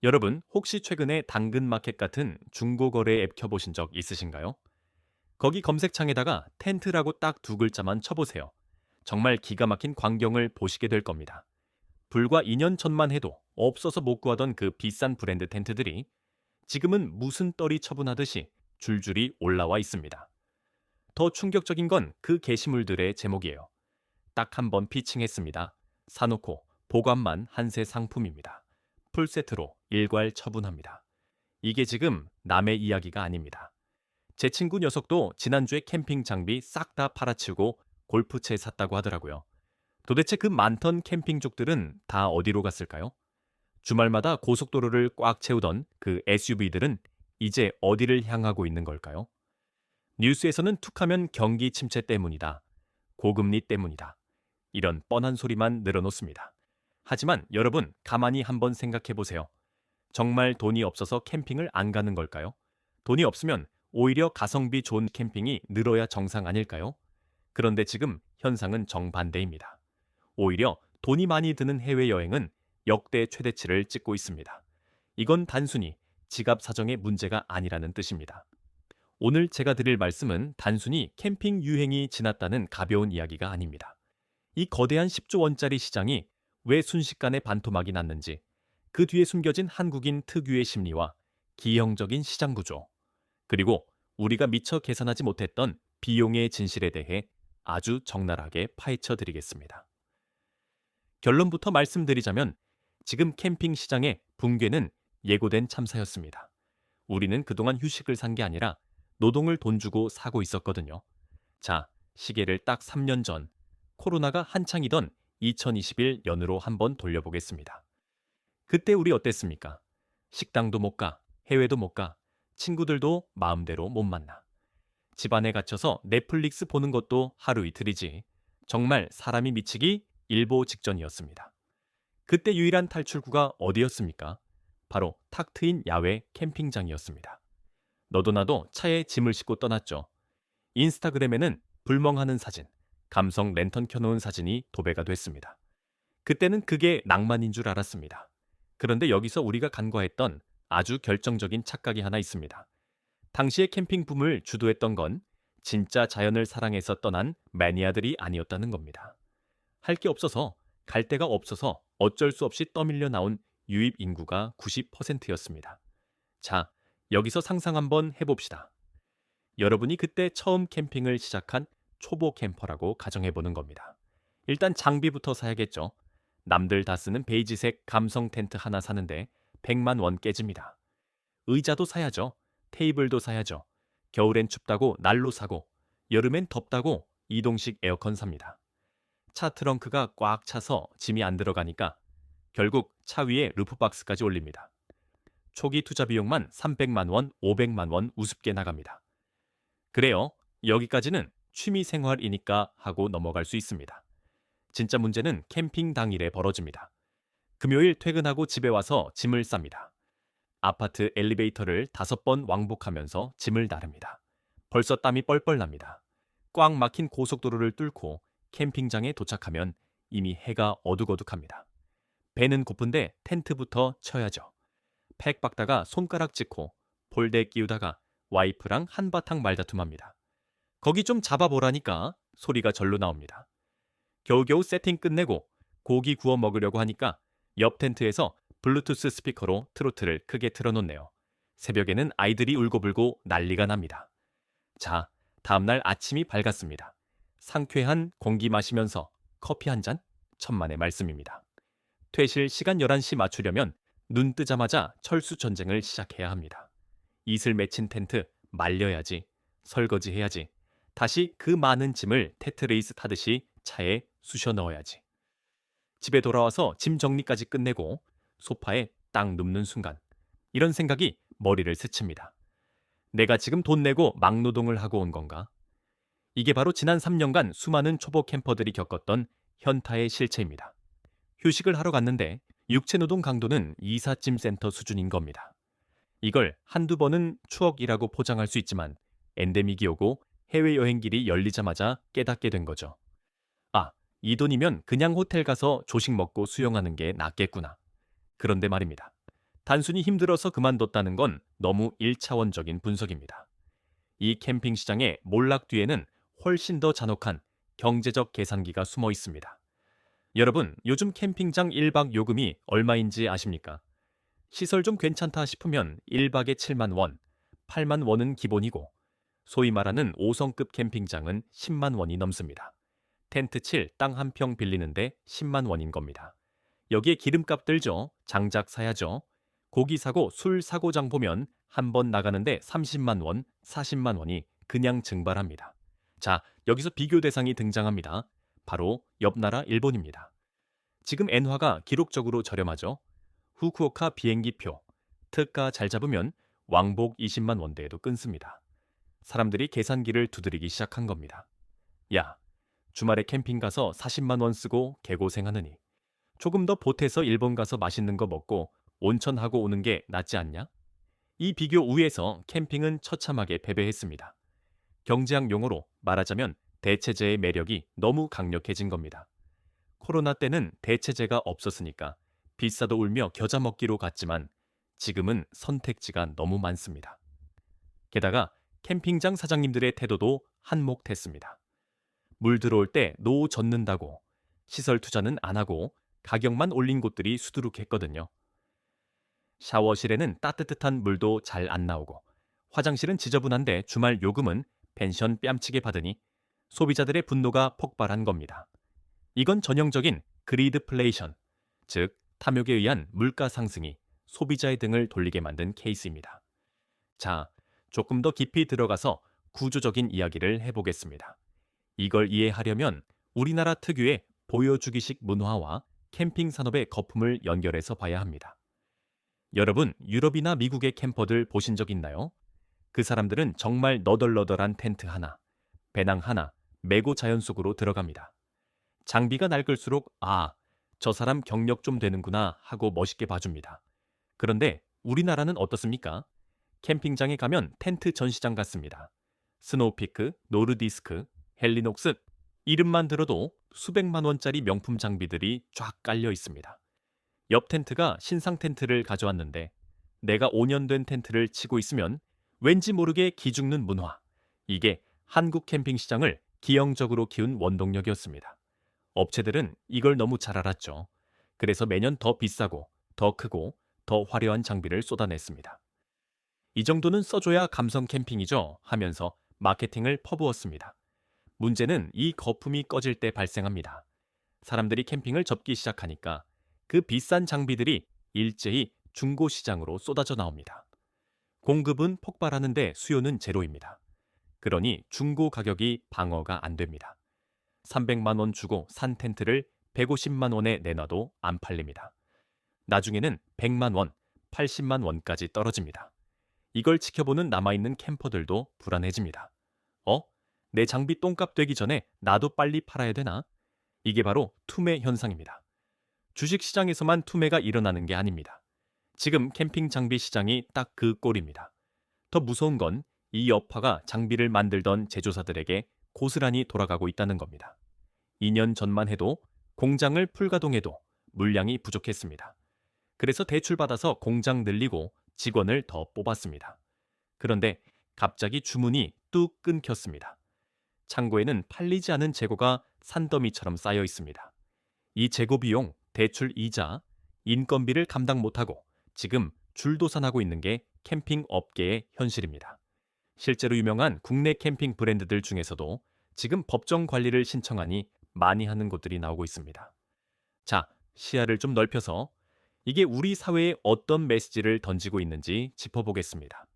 여러분, 혹시 최근에 당근마켓 같은 중고거래 앱 켜보신 적 있으신가요? 거기 검색창에다가 텐트라고 딱 두 글자만 쳐보세요. 정말 기가 막힌 광경을 보시게 될 겁니다. 불과 2년 전만 해도 없어서 못 구하던 그 비싼 브랜드 텐트들이 지금은 무슨 떨이 처분하듯이 줄줄이 올라와 있습니다. 더 충격적인 건 그 게시물들의 제목이에요. 딱 한 번 피칭했습니다. 사놓고 보관만 한세 상품입니다. 풀세트로 일괄 처분합니다. 이게 지금 남의 이야기가 아닙니다. 제 친구 녀석도 지난주에 캠핑 장비 싹 다 팔아치우고 골프채 샀다고 하더라고요. 도대체 그 많던 캠핑족들은 다 어디로 갔을까요? 주말마다 고속도로를 꽉 채우던 그 SUV들은 이제 어디를 향하고 있는 걸까요? 뉴스에서는 툭하면 경기 침체 때문이다. 고금리 때문이다. 이런 뻔한 소리만 늘어놓습니다. 하지만 여러분, 가만히 한번 생각해 보세요. 정말 돈이 없어서 캠핑을 안 가는 걸까요? 돈이 없으면 오히려 가성비 좋은 캠핑이 늘어야 정상 아닐까요? 그런데 지금 현상은 정반대입니다. 오히려 돈이 많이 드는 해외여행은 역대 최대치를 찍고 있습니다. 이건 단순히 지갑 사정의 문제가 아니라는 뜻입니다. 오늘 제가 드릴 말씀은 단순히 캠핑 유행이 지났다는 가벼운 이야기가 아닙니다. 이 거대한 10조 원짜리 시장이 왜 순식간에 반토막이 났는지, 그 뒤에 숨겨진 한국인 특유의 심리와 기형적인 시장 구조, 그리고 우리가 미처 계산하지 못했던 비용의 진실에 대해 아주 적나라하게 파헤쳐 드리겠습니다. 결론부터 말씀드리자면 지금 캠핑 시장의 붕괴는 예고된 참사였습니다. 우리는 그동안 휴식을 산 게 아니라 노동을 돈 주고 사고 있었거든요. 자, 시계를 딱 3년 전 코로나가 한창이던 2021 연으로 한번 돌려보겠습니다. 그때 우리 어땠습니까? 식당도 못 가, 해외도 못 가, 친구들도 마음대로 못 만나. 집안에 갇혀서 넷플릭스 보는 것도 하루 이틀이지. 정말 사람이 미치기 일보 직전이었습니다. 그때 유일한 탈출구가 어디였습니까? 바로 탁 트인 야외 캠핑장이었습니다. 너도 나도 차에 짐을 싣고 떠났죠. 인스타그램에는 불멍하는 사진, 감성 랜턴 켜놓은 사진이 도배가 됐습니다. 그때는 그게 낭만인 줄 알았습니다. 그런데 여기서 우리가 간과했던 아주 결정적인 착각이 하나 있습니다. 당시의 캠핑 붐을 주도했던 건 진짜 자연을 사랑해서 떠난 매니아들이 아니었다는 겁니다. 할 게 없어서, 갈 데가 없어서 어쩔 수 없이 떠밀려 나온 유입 인구가 90%였습니다. 자, 여기서 상상 한번 해봅시다. 여러분이 그때 처음 캠핑을 시작한 초보 캠퍼라고 가정해보는 겁니다. 일단 장비부터 사야겠죠. 남들 다 쓰는 베이지색 감성 텐트 하나 사는데 100만 원 깨집니다. 의자도 사야죠. 테이블도 사야죠. 겨울엔 춥다고 난로 사고, 여름엔 덥다고 이동식 에어컨 삽니다. 차 트렁크가 꽉 차서 짐이 안 들어가니까 결국 차 위에 루프박스까지 올립니다. 초기 투자 비용만 300만 원, 500만 원 우습게 나갑니다. 그래요. 여기까지는 취미 생활이니까 하고 넘어갈 수 있습니다. 진짜 문제는 캠핑 당일에 벌어집니다. 금요일 퇴근하고 집에 와서 짐을 쌉니다. 아파트 엘리베이터를 5번 왕복하면서 짐을 나릅니다. 벌써 땀이 뻘뻘 납니다. 꽉 막힌 고속도로를 뚫고 캠핑장에 도착하면 이미 해가 어둑어둑합니다. 배는 고픈데 텐트부터 쳐야죠. 팩 박다가 손가락 찢고 폴대 끼우다가 와이프랑 한바탕 말다툼합니다. 거기 좀 잡아보라니까 소리가 절로 나옵니다. 겨우겨우 세팅 끝내고 고기 구워 먹으려고 하니까 옆 텐트에서 블루투스 스피커로 트로트를 크게 틀어놓네요. 새벽에는 아이들이 울고불고 난리가 납니다. 자, 다음날 아침이 밝았습니다. 상쾌한 공기 마시면서 커피 한 잔? 천만의 말씀입니다. 퇴실 시간 11시 맞추려면 눈 뜨자마자 철수 전쟁을 시작해야 합니다. 이슬 맺힌 텐트 말려야지, 설거지해야지, 다시 그 많은 짐을 테트레이스 타듯이 차에 쑤셔 넣어야지. 집에 돌아와서 짐 정리까지 끝내고 소파에 딱 눕는 순간 이런 생각이 머리를 스칩니다. 내가 지금 돈 내고 막노동을 하고 온 건가? 이게 바로 지난 3년간 수많은 초보 캠퍼들이 겪었던 현타의 실체입니다. 휴식을 하러 갔는데 육체노동 강도는 이삿짐 센터 수준인 겁니다. 이걸 한두 번은 추억이라고 포장할 수 있지만 엔데믹이 오고 해외여행길이 열리자마자 깨닫게 된 거죠. 아, 이 돈이면 그냥 호텔 가서 조식 먹고 수영하는 게 낫겠구나. 그런데 말입니다. 단순히 힘들어서 그만뒀다는 건 너무 일차원적인 분석입니다. 이 캠핑 시장의 몰락 뒤에는 훨씬 더 잔혹한 경제적 계산기가 숨어 있습니다. 여러분, 요즘 캠핑장 1박 요금이 얼마인지 아십니까? 시설 좀 괜찮다 싶으면 1박에 7만 원, 8만 원은 기본이고, 소위 말하는 5성급 캠핑장은 10만 원이 넘습니다. 텐트 칠 땅 한 평 빌리는데 10만 원인 겁니다. 여기에 기름값 들죠. 장작 사야죠. 고기 사고 술 사고 장 보면 한 번 나가는데 30만 원, 40만 원이 그냥 증발합니다. 자, 여기서 비교 대상이 등장합니다. 바로 옆 나라 일본입니다. 지금 엔화가 기록적으로 저렴하죠. 후쿠오카 비행기표, 특가 잘 잡으면 왕복 20만 원대에도 끊습니다. 사람들이 계산기를 두드리기 시작한 겁니다. 야, 주말에 캠핑 가서 40만 원 쓰고 개고생하느니 조금 더 보태서 일본 가서 맛있는 거 먹고 온천하고 오는 게 낫지 않냐? 이 비교 우에서 캠핑은 처참하게 패배했습니다. 경제학 용어로 말하자면 대체제의 매력이 너무 강력해진 겁니다. 코로나 때는 대체제가 없었으니까 비싸도 울며 겨자 먹기로 갔지만 지금은 선택지가 너무 많습니다. 게다가 캠핑장 사장님들의 태도도 한몫했습니다. 물 들어올 때 노 젓는다고 시설 투자는 안 하고 가격만 올린 곳들이 수두룩했거든요. 샤워실에는 따뜻한 물도 잘 안 나오고 화장실은 지저분한데 주말 요금은 펜션 뺨치게 받으니 소비자들의 분노가 폭발한 겁니다. 이건 전형적인 그리드플레이션, 즉 탐욕에 의한 물가 상승이 소비자의 등을 돌리게 만든 케이스입니다. 자, 조금 더 깊이 들어가서 구조적인 이야기를 해보겠습니다. 이걸 이해하려면 우리나라 특유의 보여주기식 문화와 캠핑 산업의 거품을 연결해서 봐야 합니다. 여러분, 유럽이나 미국의 캠퍼들 보신 적 있나요? 그 사람들은 정말 너덜너덜한 텐트 하나, 배낭 하나 메고 자연 속으로 들어갑니다. 장비가 낡을수록 저 사람 경력 좀 되는구나 하고 멋있게 봐줍니다. 그런데 우리나라는 어떻습니까? 캠핑장에 가면 텐트 전시장 같습니다. 스노우피크, 노르디스크, 헬리녹스, 이름만 들어도 수백만 원짜리 명품 장비들이 쫙 깔려 있습니다. 옆 텐트가 신상 텐트를 가져왔는데 내가 5년 된 텐트를 치고 있으면 왠지 모르게 기죽는 문화. 이게 한국 캠핑 시장을 기형적으로 키운 원동력이었습니다. 업체들은 이걸 너무 잘 알았죠. 그래서 매년 더 비싸고 더 크고 더 화려한 장비를 쏟아냈습니다. 이 정도는 써줘야 감성 캠핑이죠 하면서 마케팅을 퍼부었습니다. 문제는 이 거품이 꺼질 때 발생합니다. 사람들이 캠핑을 접기 시작하니까 그 비싼 장비들이 일제히 중고시장으로 쏟아져 나옵니다. 공급은 폭발하는데 수요는 제로입니다. 그러니 중고 가격이 방어가 안 됩니다. 300만 원 주고 산 텐트를 150만 원에 내놔도 안 팔립니다. 나중에는 100만 원, 80만 원까지 떨어집니다. 이걸 지켜보는 남아있는 캠퍼들도 불안해집니다. 내 장비 똥값 되기 전에 나도 빨리 팔아야 되나? 이게 바로 투매 현상입니다. 주식시장에서만 투매가 일어나는 게 아닙니다. 지금 캠핑 장비 시장이 딱 그 꼴입니다. 더 무서운 건 이 여파가 장비를 만들던 제조사들에게 고스란히 돌아가고 있다는 겁니다. 2년 전만 해도 공장을 풀가동해도 물량이 부족했습니다. 그래서 대출받아서 공장 늘리고 직원을 더 뽑았습니다. 그런데 갑자기 주문이 뚝 끊겼습니다. 창고에는 팔리지 않은 재고가 산더미처럼 쌓여 있습니다. 이 재고 비용, 대출 이자, 인건비를 감당 못하고 지금 줄도산하고 있는 게 캠핑 업계의 현실입니다. 실제로 유명한 국내 캠핑 브랜드들 중에서도 지금 법정 관리를 신청하니 많이 하는 곳들이 나오고 있습니다. 자, 시야를 좀 넓혀서 이게 우리 사회에 어떤 메시지를 던지고 있는지 짚어보겠습니다.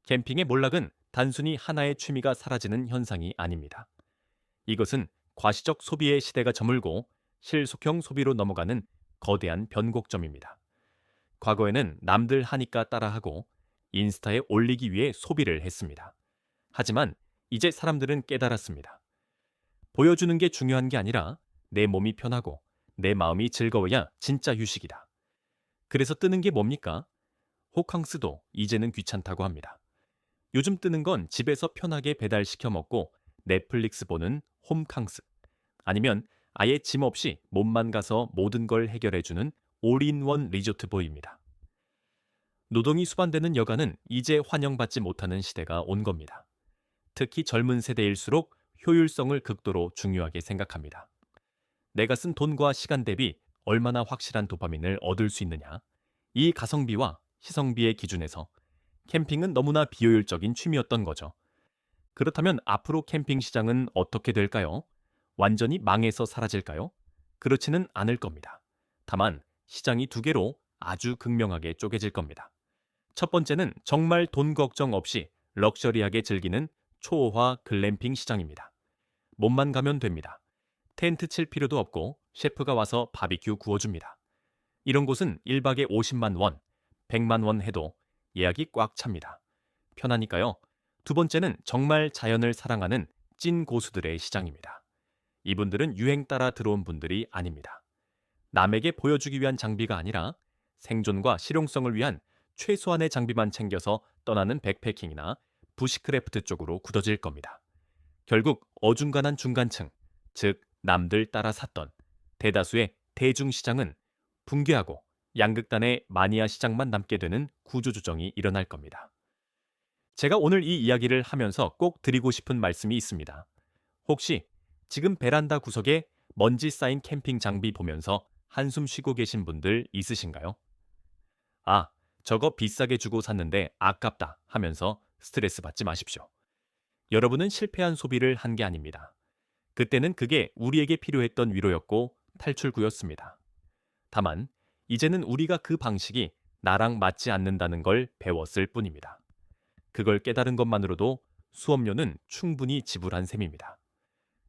캠핑의 몰락은 단순히 하나의 취미가 사라지는 현상이 아닙니다. 이것은 과시적 소비의 시대가 저물고 실속형 소비로 넘어가는 거대한 변곡점입니다. 과거에는 남들 하니까 따라하고 인스타에 올리기 위해 소비를 했습니다. 하지만 이제 사람들은 깨달았습니다. 보여주는 게 중요한 게 아니라 내 몸이 편하고 내 마음이 즐거워야 진짜 휴식이다. 그래서 뜨는 게 뭡니까? 호캉스도 이제는 귀찮다고 합니다. 요즘 뜨는 건 집에서 편하게 배달시켜 먹고 넷플릭스 보는 홈캉스, 아니면 아예 짐 없이 몸만 가서 모든 걸 해결해주는 올인원 리조트 보입니다. 노동이 수반되는 여가는 이제 환영받지 못하는 시대가 온 겁니다. 특히 젊은 세대일수록 효율성을 극도로 중요하게 생각합니다. 내가 쓴 돈과 시간 대비 얼마나 확실한 도파민을 얻을 수 있느냐. 이 가성비와 희성비의 기준에서 캠핑은 너무나 비효율적인 취미였던 거죠. 그렇다면 앞으로 캠핑 시장은 어떻게 될까요? 완전히 망해서 사라질까요? 그렇지는 않을 겁니다. 다만 시장이 두 개로 아주 극명하게 쪼개질 겁니다. 첫 번째는 정말 돈 걱정 없이 럭셔리하게 즐기는 초호화 글램핑 시장입니다. 몸만 가면 됩니다. 텐트 칠 필요도 없고 셰프가 와서 바비큐 구워줍니다. 이런 곳은 1박에 50만 원, 100만 원 해도 예약이 꽉 찹니다. 편하니까요. 두 번째는 정말 자연을 사랑하는 찐 고수들의 시장입니다. 이분들은 유행 따라 들어온 분들이 아닙니다. 남에게 보여주기 위한 장비가 아니라 생존과 실용성을 위한 최소한의 장비만 챙겨서 떠나는 백패킹이나 부시크래프트 쪽으로 굳어질 겁니다. 결국 어중간한 중간층, 즉 남들 따라 샀던 대다수의 대중시장은 붕괴하고 양극단의 마니아 시장만 남게 되는 구조조정이 일어날 겁니다. 제가 오늘 이 이야기를 하면서 꼭 드리고 싶은 말씀이 있습니다. 혹시 지금 베란다 구석에 먼지 쌓인 캠핑 장비 보면서 한숨 쉬고 계신 분들 있으신가요? 아, 저거 비싸게 주고 샀는데 아깝다 하면서 스트레스 받지 마십시오. 여러분은 실패한 소비를 한 게 아닙니다. 그때는 그게 우리에게 필요했던 위로였고 탈출구였습니다. 다만 이제는 우리가 그 방식이 나랑 맞지 않는다는 걸 배웠을 뿐입니다. 그걸 깨달은 것만으로도 수업료는 충분히 지불한 셈입니다.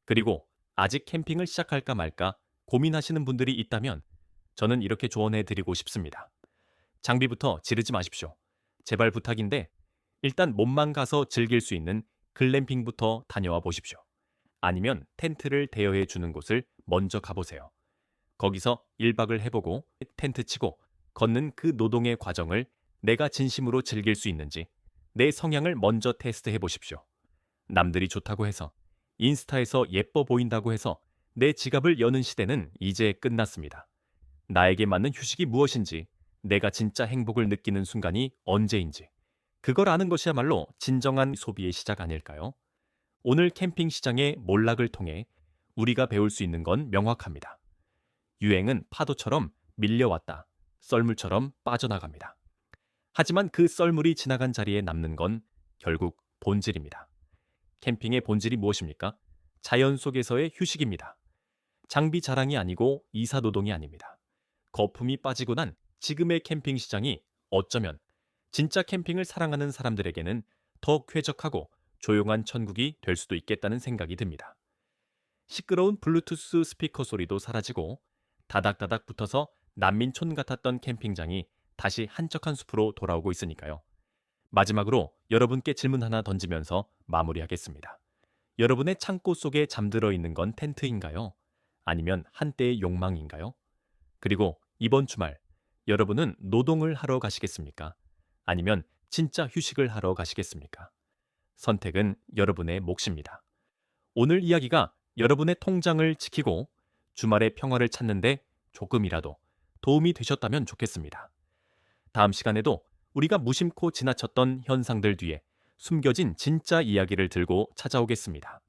그리고 아직 캠핑을 시작할까 말까 고민하시는 분들이 있다면 저는 이렇게 조언해 드리고 싶습니다. 장비부터 지르지 마십시오. 제발 부탁인데 일단 몸만 가서 즐길 수 있는 글램핑부터 다녀와 보십시오. 아니면 텐트를 대여해 주는 곳을 먼저 가보세요. 거기서 1박을 해보고 텐트 치고 걷는 그 노동의 과정을 내가 진심으로 즐길 수 있는지 내 성향을 먼저 테스트해 보십시오. 남들이 좋다고 해서 인스타에서 예뻐 보인다고 해서 내 지갑을 여는 시대는 이제 끝났습니다. 나에게 맞는 휴식이 무엇인지, 내가 진짜 행복을 느끼는 순간이 언제인지, 그걸 아는 것이야말로 진정한 소비의 시작 아닐까요? 오늘 캠핑 시장의 몰락을 통해 우리가 배울 수 있는 건 명확합니다. 유행은 파도처럼 밀려왔다, 썰물처럼 빠져나갑니다. 하지만 그 썰물이 지나간 자리에 남는 건 결국 본질입니다. 캠핑의 본질이 무엇입니까? 자연 속에서의 휴식입니다. 장비 자랑이 아니고 이사노동이 아닙니다. 거품이 빠지고 난 지금의 캠핑 시장이 어쩌면 진짜 캠핑을 사랑하는 사람들에게는 더 쾌적하고 조용한 천국이 될 수도 있겠다는 생각이 듭니다. 시끄러운 블루투스 스피커 소리도 사라지고 다닥다닥 붙어서 난민촌 같았던 캠핑장이 다시 한적한 숲으로 돌아오고 있으니까요. 마지막으로 여러분께 질문 하나 던지면서 마무리하겠습니다. 여러분의 창고 속에 잠들어 있는 건 텐트인가요? 아니면 한때의 욕망인가요? 그리고 이번 주말 여러분은 노동을 하러 가시겠습니까? 아니면 진짜 휴식을 하러 가시겠습니까? 선택은 여러분의 몫입니다. 오늘 이야기가 여러분의 통장을 지키고 주말의 평화를 찾는데 조금이라도 도움이 되셨다면 좋겠습니다. 다음 시간에도 우리가 무심코 지나쳤던 현상들 뒤에 숨겨진 진짜 이야기를 들고 찾아오겠습니다.